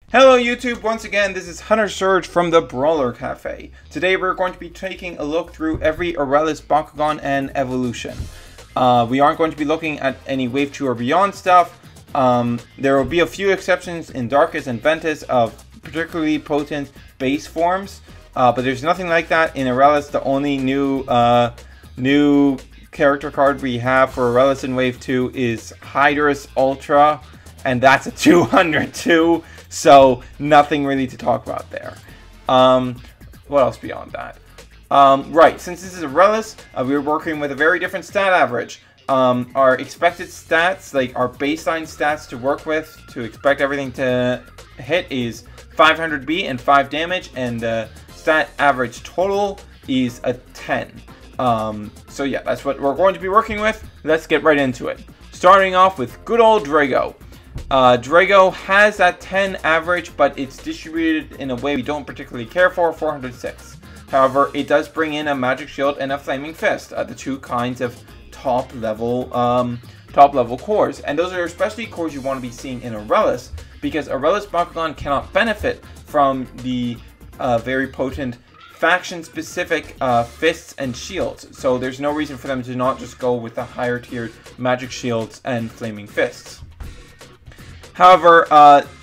Hello YouTube, once again this is Hunter Surge from the Brawler Cafe. Today we're going to be taking a look through every Aurelus Bakugan and evolution. We aren't going to be looking at any Wave 2 or Beyond stuff. There will be a few exceptions in Darkus and Ventus of particularly potent base forms. But there's nothing like that in Aurelus. The only new character card we have for Aurelus in Wave 2 is Hydras Ultra. And that's a 202. So nothing really to talk about there. What else beyond that? Right, since this is Aurelus, we're working with a very different stat average. Our expected stats, like our baseline stats to work with, to expect everything to hit is 500B and 5 damage, and the stat average total is a 10. So yeah, that's what we're going to be working with. Let's get right into it. Starting off with good old Drago. Drago has that 10 average, but it's distributed in a way we don't particularly care for, 406. However, it does bring in a Magic Shield and a Flaming Fist, the two kinds of top level cores. And those are especially cores you want to be seeing in Aurelus, because Aurelus Bakugan cannot benefit from the very potent faction-specific fists and shields. So there's no reason for them to not just go with the higher tiered Magic Shields and Flaming Fists. However,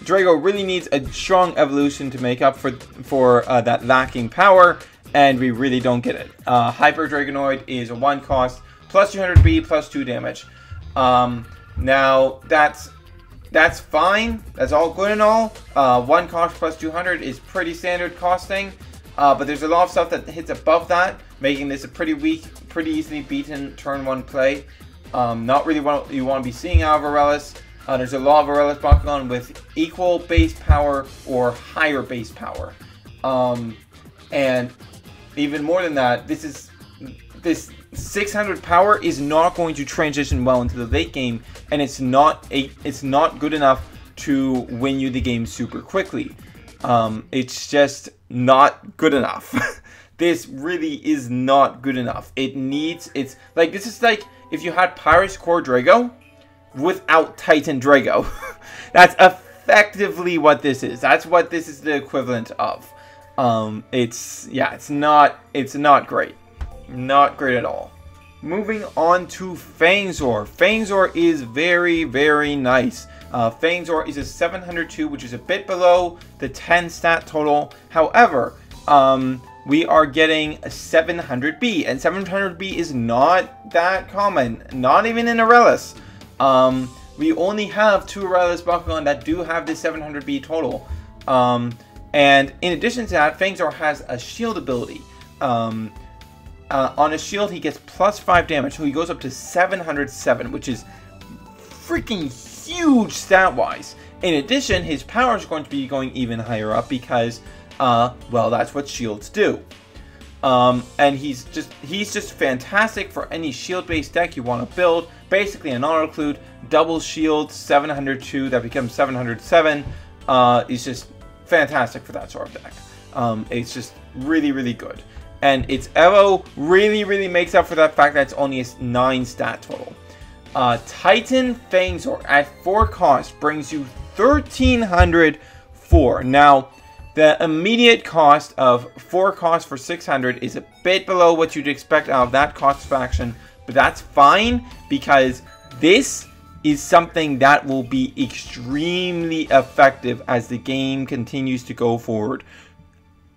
Drago really needs a strong evolution to make up for that lacking power, and we really don't get it. Hyper Garganoid is a 1 cost, plus 200B, plus 2 damage. Now, that's fine. That's all good and all. 1 cost plus 200 is pretty standard costing, but there's a lot of stuff that hits above that, making this a pretty weak, pretty easily beaten turn 1 play. Not really what you want to be seeing out of Aurelus. There's a lot of Aurelus Bakugan with equal base power or higher base power. And even more than that, this 600 power is not going to transition well into the late game, and it's not good enough to win you the game super quickly. It's just not good enough. This really is not good enough. It's like, this is like if you had Pyrus Core Drago without Titan Drago. That's effectively what this is. That's what this is the equivalent of. It's not great. Not great at all. Moving on to Fangzor. Fangzor is very, very nice. Fangzor is a 702, which is a bit below the 10 stat total. However, we are getting a 700B, and 700B is not that common, not even in Aurelus. We only have 2 Aurelus Bakugan that do have this 700B total. And in addition to that, Fangzor has a shield ability. On a shield, he gets plus 5 damage, so he goes up to 707, which is freaking huge stat-wise. In addition, his power is going to be going even higher up because, well, that's what shields do. And he's just fantastic for any shield-based deck you want to build. Basically, an auto-include, double shield, 702 that becomes 707 is just fantastic for that sort of deck. It's just really, really good. And its Evo really makes up for that fact that it's only a 9 stat total. Titan Fangzor at 4 cost brings you 1304. Now, the immediate cost of 4 costs for 600 is a bit below what you'd expect out of that cost faction, but that's fine because this is something that will be extremely effective as the game continues to go forward.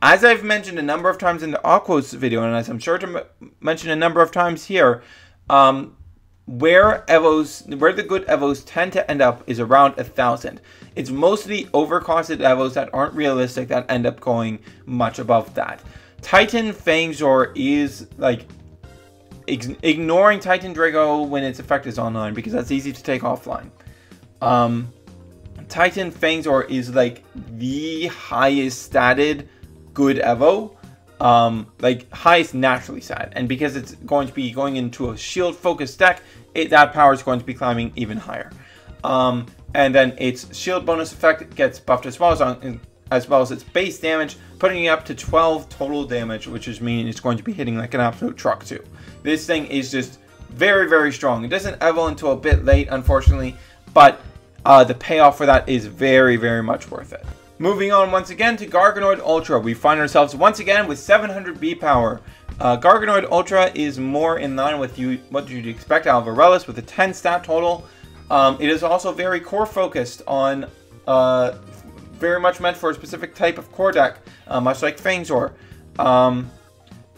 As I've mentioned a number of times in the Aquos video, and as I'm sure to mention a number of times here, where the good Evos tend to end up is around 1,000. It's mostly overcosted Evos that aren't realistic that end up going much above that. Titan Fangzor is like ignoring Titan Drago when its effect is online, because that's easy to take offline. Titan Fangzor is like the highest statted good Evo. Like highest naturally stat, and because it's going to be going into a shield focused deck, that power is going to be climbing even higher. And then its shield bonus effect gets buffed as well as its base damage, putting it up to 12 total damage, which is meaning it's going to be hitting like an absolute truck too. This thing is just very strong. It doesn't evolve until a bit late, unfortunately, but the payoff for that is very much worth it. Moving on once again to Garganoid Ultra, we find ourselves once again with 700 B power. Garganoid Ultra is more in line with what you'd expect out of Aurelus with a 10 stat total. It is also very core focused on, very much meant for a specific type of core deck, much like Fangs. On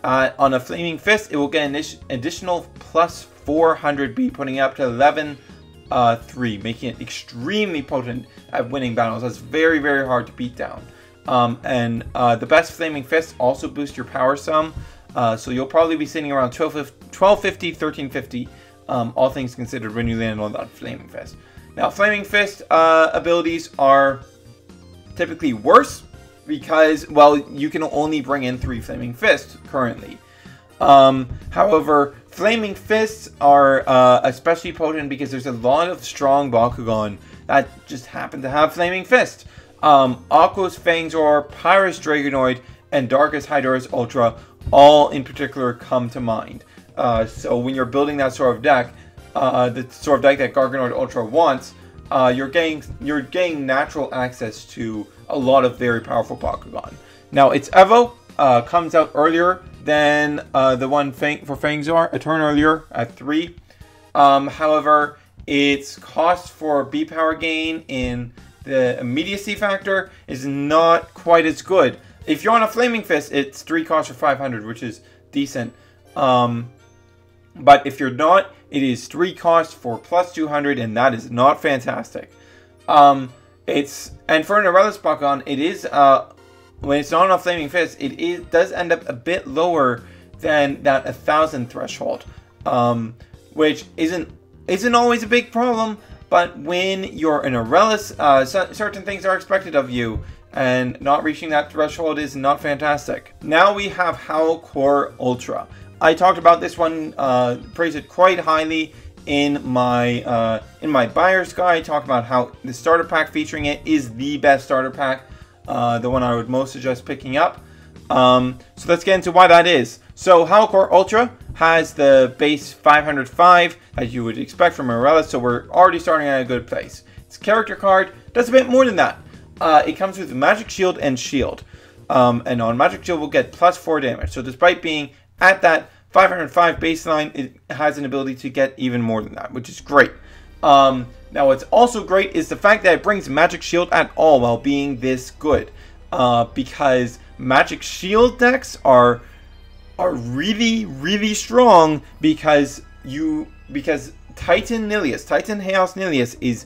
a Flaming Fist, it will get an additional plus 400 B, putting it up to 11-3, making it extremely potent at winning battles. That's very, very hard to beat down. The best Flaming Fists also boost your power some, so you'll probably be sitting around 1250, 1350, all things considered, when you land on that Flaming Fist. Now, Flaming Fist abilities are typically worse because, well, you can only bring in 3 Flaming Fists currently. However, Flaming Fists are especially potent because there's a lot of strong Bakugan that just happen to have Flaming Fist. Aqua's Fangs, Pyrus Dragonoid, and Darkest Hydras Ultra all in particular come to mind. So when you're building that sort of deck, the sort of deck that Garganoid Ultra wants, you're getting natural access to a lot of very powerful Bakugan. Now, its Evo comes out earlier than the one for Fangs, a turn earlier at 3. However, its cost for B power gain in the immediacy factor is not quite as good. If you're on a Flaming Fist, it's 3 costs for 500, which is decent. But if you're not, it is 3 costs for plus 200, and that is not fantastic. And for an Relish Bakugan, it is when it's not on a Flaming Fist, it does end up a bit lower than that 1,000 threshold, which isn't always a big problem. But when you're in a Relish, certain things are expected of you, and not reaching that threshold is not fantastic. Now we have Hydras Ultra. I talked about this one, praised it quite highly in my buyer's guide. Talked about how the starter pack featuring it is the best starter pack, the one I would most suggest picking up. So let's get into why that is. So Hydras Ultra has the base 505 that you would expect from Aurelus, so we're already starting at a good place. Its character card does a bit more than that. It comes with Magic Shield and Shield. And on Magic Shield, we'll get plus 4 damage. So despite being at that 505 baseline, it has an ability to get even more than that, which is great. Now, what's also great is the fact that it brings Magic Shield at all while being this good. Because Magic Shield decks are really, really strong because Titan Chaos Nilius is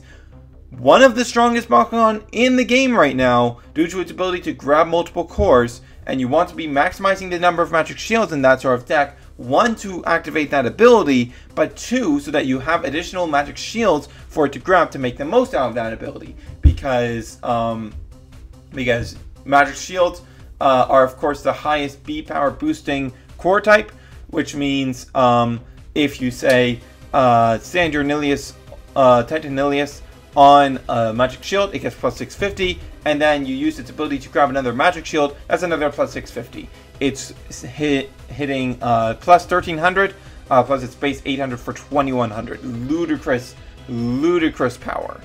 one of the strongest Bakugan in the game right now due to its ability to grab multiple cores, and you want to be maximizing the number of Magic Shields in that sort of deck. 1, to activate that ability, but 2, so that you have additional Magic Shields for it to grab to make the most out of that ability. Because Magic Shields are, of course, the highest B power boosting core type, which means if you say stand your Nilius, Titan Nilius on Magic Shield, it gets plus 650, and then you use its ability to grab another Magic Shield, that's another plus 650. It's hitting plus 1300, plus its base 800 for 2100. Ludicrous power.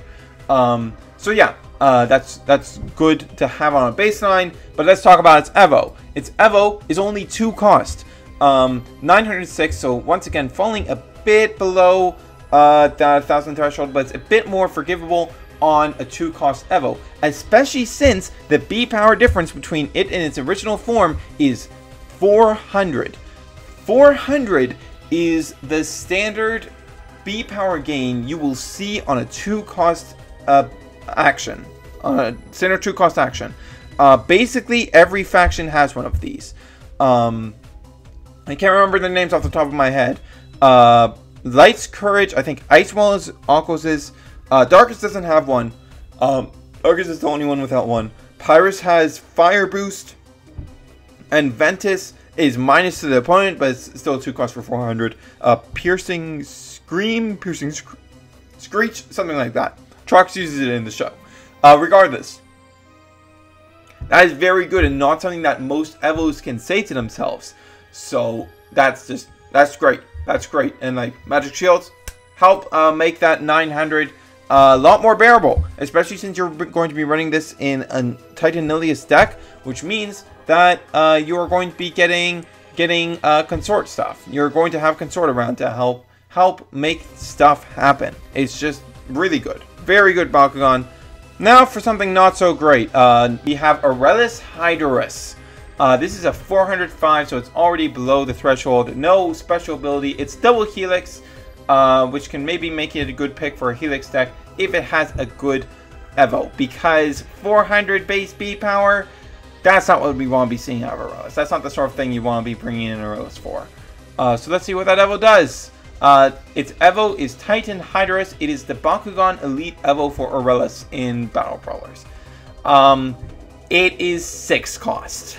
So yeah, that's good to have on a baseline, but let's talk about its Evo. Its Evo is only 2 cost, 906, so once again falling a bit below that 1,000 threshold, but it's a bit more forgivable on a 2 cost Evo, especially since the B power difference between it and its original form is 400. 400 is the standard B power gain you will see on a 2 cost action, standard 2 cost action. Basically every faction has one of these. I can't remember the names off the top of my head. Light's Courage, I think Icewell is Aqua's. Darkest doesn't have one. Darkest is the only one without one. Pyrus has Fire Boost, and Ventus is minus to the opponent, but it's still 2 cost for 400. Piercing Scream, Piercing Screech, something like that. Trox uses it in the show. Regardless, that is very good and not something that most Evos can say to themselves. So that's great. That's great. And like Magic Shields help make that 900 a lot more bearable, especially since you're going to be running this in a Titanilius deck, which means that you are going to be getting consort stuff. You're going to have consort around to help make stuff happen. It's just really good. Very good Bakugan. Now for something not so great. We have Aurelus Hydras. This is a 405, so it's already below the threshold. No special ability. It's double Helix, which can maybe make it a good pick for a Helix deck if it has a good Evo. Because 400 base B power, that's not what we want to be seeing out of Aurelus. That's not the sort of thing you want to be bringing in Aurelus for. So let's see what that Evo does. Its Evo is Titan Hydras. It is the Bakugan Elite Evo for Aurelus in Battle Brawlers. It is 6 cost.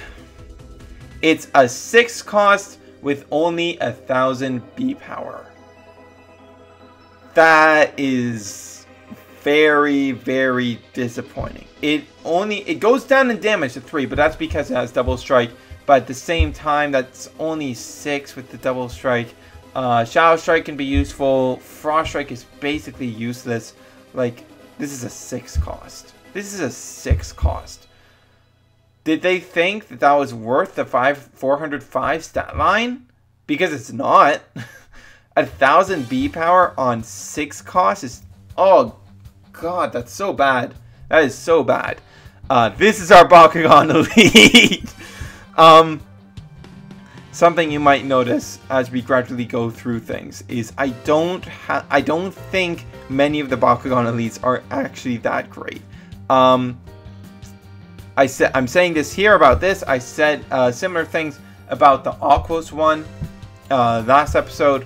It's a 6 cost with only 1000 B power. That is very, very disappointing. It goes down in damage to 3, but that's because it has double strike. But at the same time, that's only 6 with the double strike. Shadow Strike can be useful. Frost Strike is basically useless. Like, this is a 6 cost. This is a 6 cost. Did they think that that was worth the 405 stat line? Because it's not. 1000 B power on 6 cost is... Oh, God, that's so bad. That is so bad. This is our Bakugan Elite. Something you might notice as we gradually go through things is I don't think many of the Bakugan Elites are actually that great. I'm saying this here about this. I said similar things about the Aquos one last episode,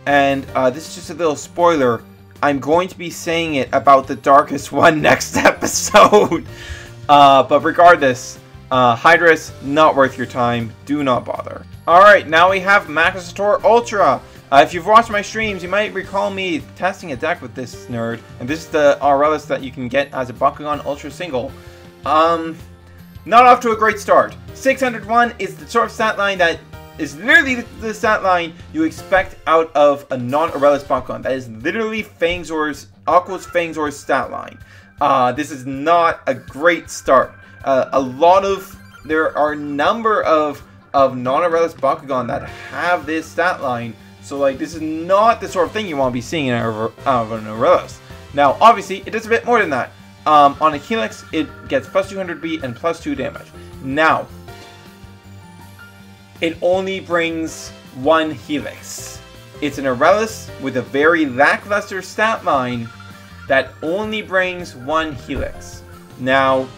and this is just a little spoiler. I'm going to be saying it about the Darkest one next episode. But regardless, Hydras, not worth your time. Do not bother. Alright, now we have Hydras Ultra. If you've watched my streams, you might recall me testing a deck with this nerd. And this is the Aurelus that you can get as a Bakugan Ultra single. Not off to a great start. 601 is the sort of stat line that is literally the stat line you expect out of a non-Aurelus Bakugan. That is literally Aquos Fangsor's stat line. This is not a great start. There are a number of non-Aurelus Bakugan that have this stat line. So, like, this is not the sort of thing you want to be seeing out of an Aurelus. Now, obviously, it does a bit more than that. On a Helix, it gets plus 200 B and plus 2 damage. Now, it only brings 1 Helix. It's an Aurelus with a very lackluster stat line that only brings 1 Helix. Now,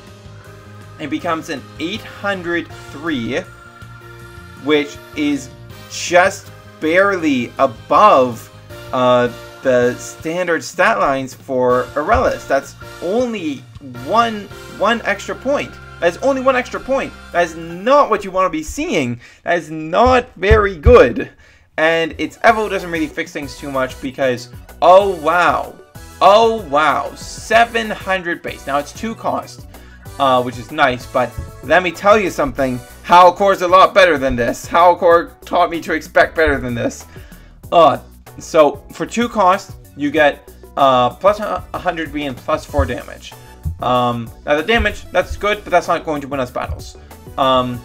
it becomes an 803, which is just barely above the standard stat lines for Aurelus. That's only one extra point. That is only 1 extra point. That is not what you want to be seeing. That is not very good. And its Evo doesn't really fix things too much because, oh wow, 700 base. Now it's 2 cost, which is nice, but let me tell you something. Howlcore's a lot better than this. Howlcore taught me to expect better than this. So for 2 cost, you get plus 100 B and plus 4 damage. Now the damage, that's good, but that's not going to win us battles. And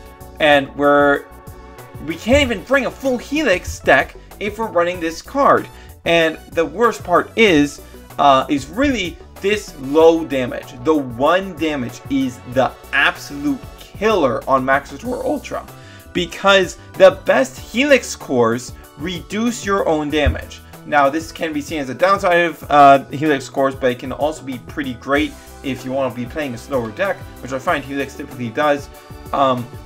we can't even bring a full Helix deck if we're running this card. And the worst part is really this low damage. The 1 damage is the absolute killer on Hydras Ultra, because the best Helix cores reduce your own damage. Now, this can be seen as a downside of Helix cores, but it can also be pretty great if you want to be playing a slower deck, which I find Helix typically does,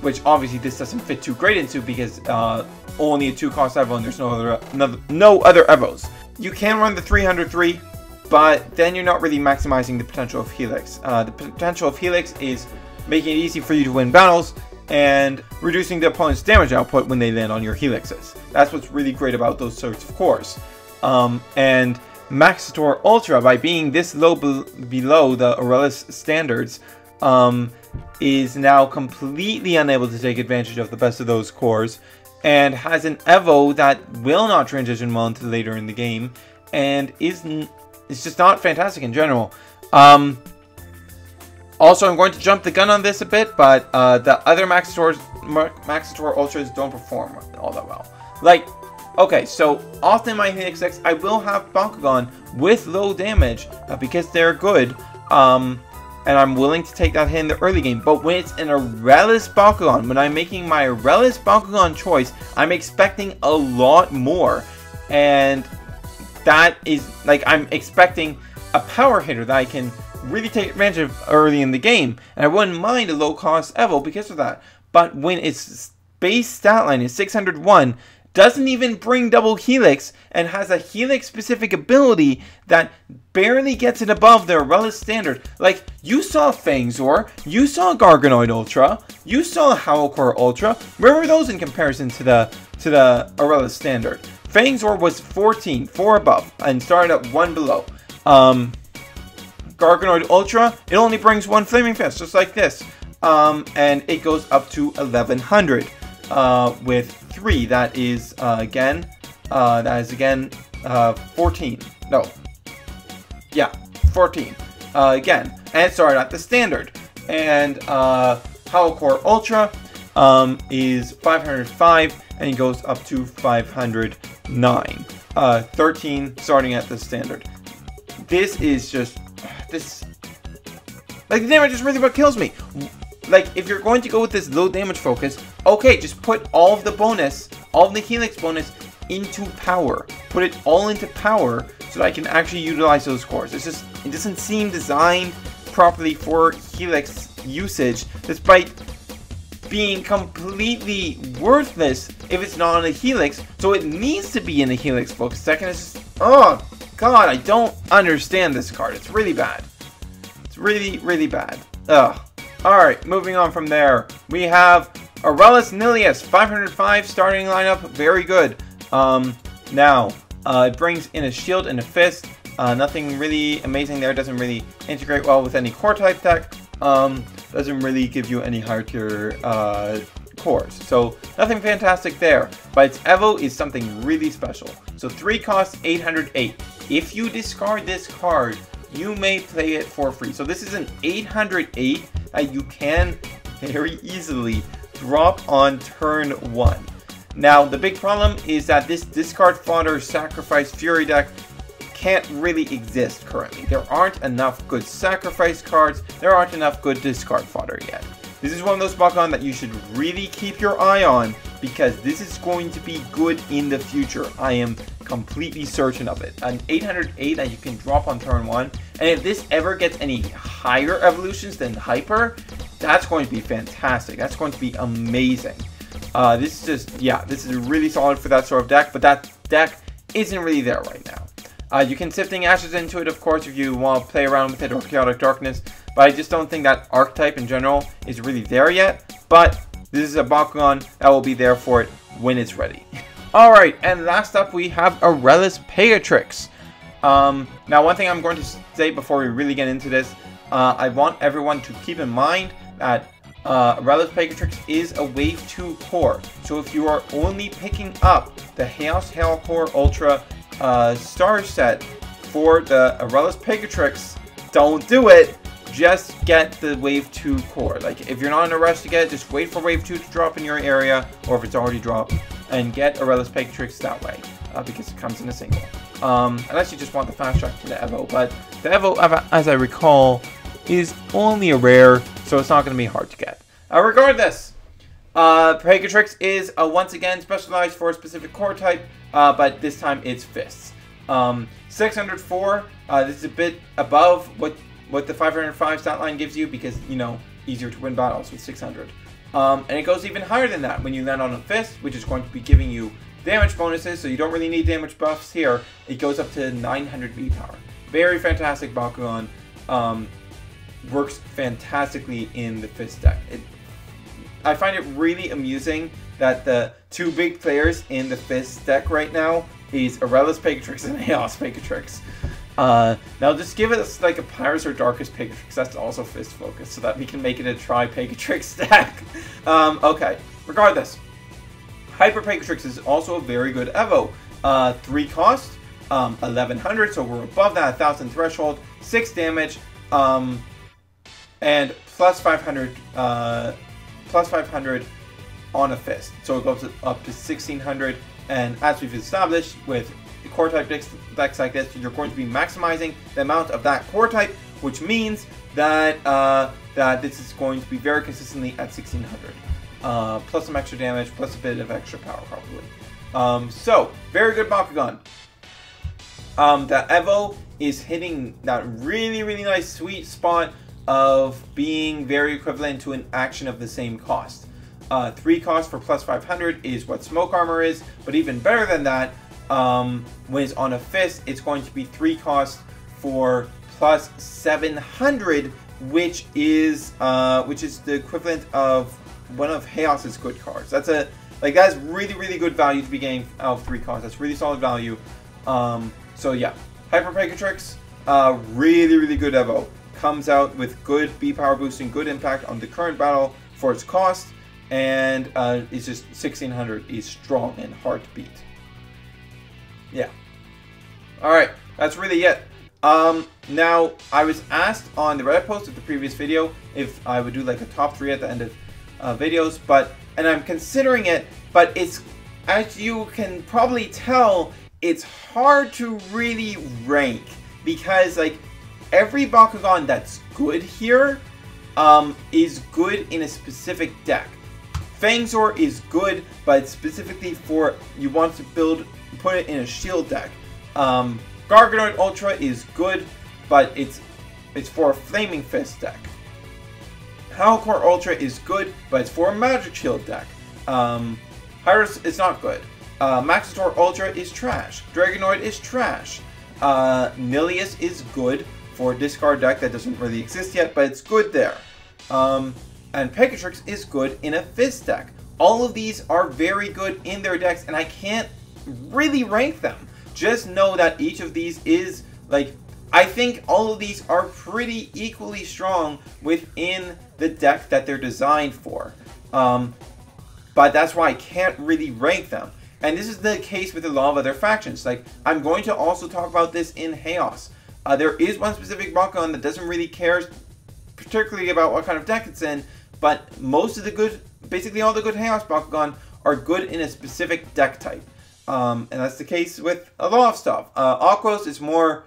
which obviously this doesn't fit too great into because only a 2 cost Evo and there's no other Evos. You can run the 303, but then you're not really maximizing the potential of Helix. The potential of Helix is making it easy for you to win battles and reducing the opponent's damage output when they land on your Helixes. That's what's really great about those sorts of cores. And Hydras Ultra, by being this low below the Aurelus standards, is now completely unable to take advantage of the best of those cores, and has an Evo that will not transition well into later in the game, and is it's just not fantastic in general. Also, I'm going to jump the gun on this a bit, but the other Maxator Ultras don't perform all that well. Like, okay, so often my Helix decks, I will have Bakugan with low damage because they're good, and I'm willing to take that hit in the early game. But when it's an Aurelus Bakugan, when I'm making my Aurelus Bakugan choice, I'm expecting a lot more, and that is, like, I'm expecting a power hitter that I can really take advantage of early in the game, and I wouldn't mind a low cost Evo because of that. But when its base stat line is 601, doesn't even bring double Helix, and has a Helix specific ability that barely gets it above the Relish standard. Like, you saw Fangs, you saw Garganoid Ultra, you saw Hydras Ultra. Where were those in comparison to the Aurelus standard? Fangs was 14, 4 above, and started at 1 below. Garganoid Ultra, it only brings 1 Flaming Fist, just like this. And it goes up to 1100 with 3. That is again 14. No. Yeah, 14. Again. And it started at the standard. And Hydras Ultra is 505, and it goes up to 509. 13 starting at the standard. This is just... like, the damage is really what kills me. Like, if you're going to go with this low damage focus, okay, just put all of the bonus, all of the Helix bonus into power. Put it all into power so that I can actually utilize those cores. It's just, it doesn't seem designed properly for Helix usage, despite being completely worthless if it's not on a Helix. So it needs to be in a Helix focus deck, and it's just, oh god, I don't understand this card. It's really bad. It's really, really bad. Ugh. Alright, moving on from there. We have Aurelus Nilius, 505 starting lineup. Very good. Now, it brings in a shield and a fist. Nothing really amazing there. Doesn't really integrate well with any core type deck. Doesn't really give you any higher tier cores. So, nothing fantastic there. But its Evo is something really special. So, 3 costs 808. If you discard this card, you may play it for free. So this is an 808 that you can very easily drop on turn 1. Now, the big problem is that this discard fodder sacrifice fury deck can't really exist currently. There aren't enough good sacrifice cards. There aren't enough good discard fodder yet. This is one of those Bakugan that you should really keep your eye on, because this is going to be good in the future. I am completely certain of it. An 808 that you can drop on turn 1, and if this ever gets any higher evolutions than Hyper, that's going to be fantastic. That's going to be amazing. This is just, yeah, this is really solid for that sort of deck, but that deck isn't really there right now. You can Sifting Ashes into it, of course, if you want to play around with it, or Chaotic Darkness, but I just don't think that archetype in general is really there yet. But this is a Bakugan that will be there for it when it's ready. Alright, and last up we have a Relish Pea Trix. Now, one thing I'm going to say before we really get into this, I want everyone to keep in mind that Relish Pea Trix is a Wave 2 core. So if you are only picking up the Hydras Ultra star set for the Relish Pea Trix, don't do it. Just get the Wave 2 core. Like, if you're not in a rush to get it, just wait for Wave 2 to drop in your area, or if it's already dropped, and get a Relish Pea Trix that way, because it comes in a single. Unless you just want the fast track to the Evo, but the Evo, as I recall, is only a rare, so it's not going to be hard to get. Regardless, Pea Trix is once again specialized for a specific core type, but this time it's fists. 604, this is a bit above what the 505 stat line gives you, because, you know, easier to win battles with 600. And it goes even higher than that when you land on a fist, which is going to be giving you damage bonuses, so you don't really need damage buffs here. It goes up to 900 V power. Very fantastic Bakugan. Works fantastically in the fist deck. I find it really amusing that the two big players in the fist deck right now is Relish Pea Trix and Hydras Pea Trix. Now just give us like a Pyrus or Darkest Pea Trix, that's also fist focus, so that we can make it a Pea Trix deck. Okay, regardless, Hyper Pea Trix is also a very good Evo. 3 cost, 1100, so we're above that 1000 threshold. 6 damage, and plus 500 on a fist, so it goes up to 1600. And as we've established with core type decks like this, you're going to be maximizing the amount of that core type, which means that that this is going to be very consistently at 1600, plus some extra damage, plus a bit of extra power probably. So very good Bakugan. The Evo is hitting that really nice sweet spot of being very equivalent to an action of the same cost. 3 cost for plus 500 is what smoke armor is, but even better than that, when it's on a fist, it's going to be 3 cost for plus 700, which is the equivalent of one of Chaos's good cards. That's really good value to be getting out of 3 cost. That's really solid value. So yeah, Hyper Pea Trix, really good Evo. Comes out with good B power boosting, good impact on the current battle for its cost, and it's just 1600 is strong and hard to beat. Yeah. Alright, that's really it. Now, I was asked on the Reddit post of the previous video if I would do like a top 3 at the end of videos, and I'm considering it, but it's, as you can probably tell, it's hard to really rank, because like every Bakugan that's good here is good in a specific deck. Fangs is good, but specifically for you want to put it in a shield deck. Garganoid Ultra is good, but it's for a Flaming Fist deck. Hydras Ultra is good, but it's for a Magic Shield deck. Hydras is not good. Maxitor Ultra is trash. Dragonoid is trash. Nilius is good for a discard deck that doesn't really exist yet, but it's good there. And Pea Trix is good in a Fist deck. All of these are very good in their decks, and I can't really rank them. Just know that each of these is, like, I think all of these are pretty equally strong within the deck that they're designed for. But that's why I can't really rank them. And this is the case with a lot of other factions. Like, I'm going to also talk about this in Chaos. There is one specific Bakugan that doesn't really care particularly about what kind of deck it's in, but most of the good, basically all the good Chaos Bakugan are good in a specific deck type. And that's the case with a lot of stuff. Aquos is more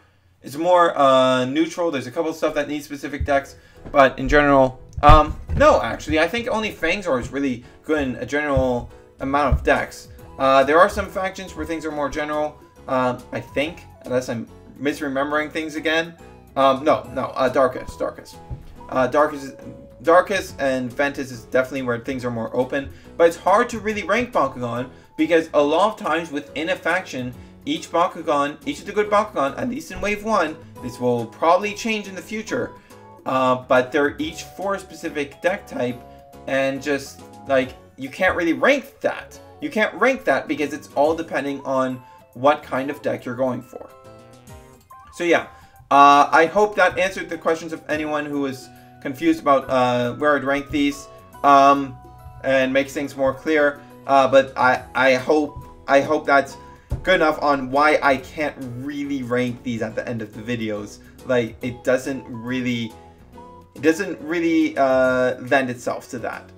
neutral. There's a couple of stuff that needs specific decks, but in general, no, actually, I think only Fangs is really good in a general amount of decks. There are some factions where things are more general, I think, unless I'm misremembering things again. Darkest and Ventus is definitely where things are more open, but it's hard to really rank Bakugan because a lot of times within a faction, each of the good Bakugan, at least in Wave 1, this will probably change in the future, but they're each for a specific deck type, and just, like, you can't really rank that. You can't rank that because it's all depending on what kind of deck you're going for. So yeah, I hope that answered the questions of anyone who was confused about where I'd rank these, and makes things more clear. But I hope that's good enough on why I can't really rank these at the end of the videos. Like, it doesn't really lend itself to that.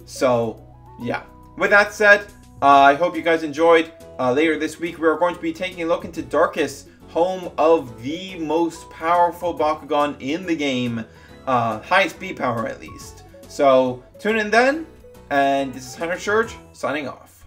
So yeah. With that said, I hope you guys enjoyed. Later this week, we are going to be taking a look into Darkest, home of the most powerful Bakugan in the game. Highest B power, at least. So, tune in then. And this is Hunter Surge, signing off.